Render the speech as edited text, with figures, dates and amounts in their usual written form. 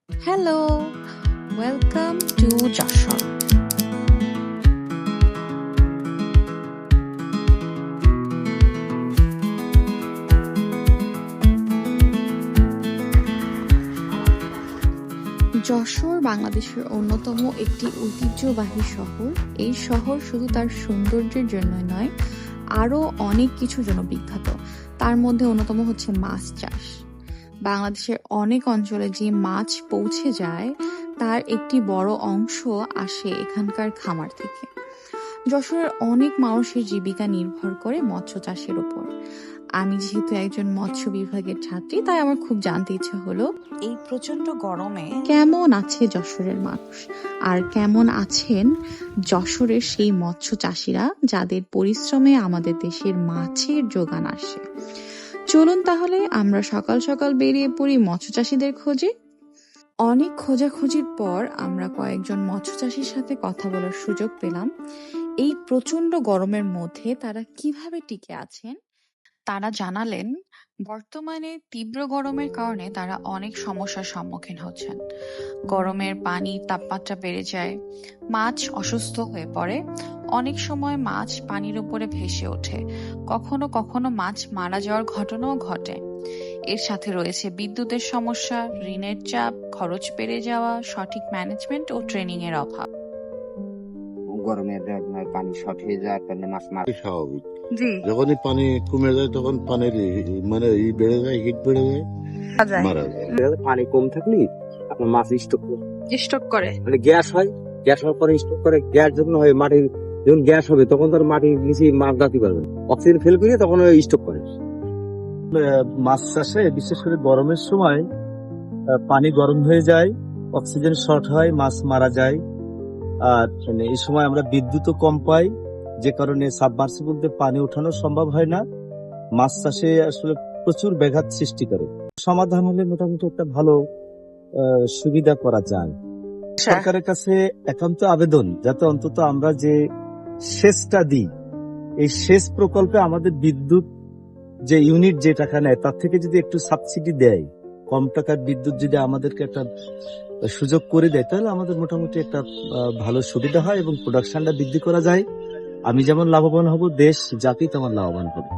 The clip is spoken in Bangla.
Hello, welcome to Joshua. Jessore বাংলাদেশের অন্যতম একটি ঐতিহ্যবাহী শহর। এই শহর শুধু তার সৌন্দর্যের জন্য নয়, আরো অনেক কিছুর জন্য বিখ্যাত। তার মধ্যে অন্যতম হচ্ছে মাছ চাষ। বাংলাদেশের অনেক অঞ্চলে যে মাছ পৌঁছে যায় তার একটি বড় অংশ আসে এখানকার খামার থেকে। যশোরের অনেক মানুষের জীবিকা নির্ভর করে মৎস্য চাষের উপর। আমি যেহেতু একজন মৎস্য বিভাগের ছাত্রী, তাই আমার খুব জানতে ইচ্ছে হলো এই প্রচন্ড গরমে কেমন আছে যশোরের মানুষ, আর কেমন আছেন যশোরের সেই মৎস্য চাষিরা যাদের পরিশ্রমে আমাদের দেশের মাছের যোগান আসে। চলুন তাহলে আমরা সকাল সকাল বেরিয়ে পড়ি মৎস্য চাষিদের খোঁজে। অনেক খোঁজাখুঁজির পর আমরা কয়েকজন মৎস্য চাষির সাথে কথা বলার সুযোগ পেলাম। এই প্রচন্ড গরমের মধ্যে তারা কিভাবে টিকে আছেন তারা জানালেন। বর্তমানে তীব্র গরমের কারণে তারা অনেক সমস্যার সম্মুখীন হচ্ছেন। গরমের পানির তাপমাত্রা বেড়ে যায়, মাছ অসুস্থ হয়ে পড়ে, অনেক সময় মাছ পানির উপরে ভেসে ওঠে, কখনো কখনো মাছ মারা যাওয়ার ঘটনাও ঘটে। এর সাথে রয়েছে বিদ্যুতের সমস্যা, ঋণের চাপ, খরচ বেড়ে যাওয়া, সঠিক ম্যানেজমেন্ট ও ট্রেনিং এর অভাব। গরমে পানি শর্ট হয়ে যায়, তাহলে মাছ স্বাভাবিক। জি, যখনই পানি কমে যায় তখন পানির মানে বেড়ে যায়, হিট বেড়ে যায়, মারা যায়। পানি কম থাকলে আপনার মাছ স্টক করে। মানে গ্যাস হয়, গ্যাস হওয়ার পরে স্টক করে। গ্যাস যখন হয় মাটির, যখন গ্যাস হবে তখন তার মাটির নিচে মাছ দাঁড়াতে পারবে না, অক্সিজেন ফেল করে তখন স্টক করে। মাছ চাষে বিশেষ করে গরমের সময় পানি গরম হয়ে যায়, অক্সিজেন শর্ট হয়, মাছ মারা যায়। আর এই সময় আমরা বিদ্যুৎও কম পাই, যে কারণে সাবমার্সিবল দিয়ে পানি ওঠানো সম্ভব হয় না। মাছ চাষে আসলে প্রচুর ব্যাঘাত সৃষ্টি করে। সমাধান হলে মোটামুটি একটা ভালো সুবিধা করা যায়। সরকারের কাছে একান্ত আবেদন, যাতে অন্তত আমরা যে সেচটা দিই, এই সেচ প্রকল্পে আমাদের বিদ্যুৎ যে ইউনিট যে টাকা নেয় তার থেকে যদি একটু সাবসিডি দেয়, কম টাকার বিদ্যুৎ যদি আমাদেরকে একটা সুযোগ করে দেয়, তাহলে আমাদের মোটামুটি একটা ভালো সুবিধা হয় এবং প্রোডাকশনটা বৃদ্ধি করা যায়। আমি যেমন লাভবান হব, দেশ জাতি তেমন লাভবান হবে।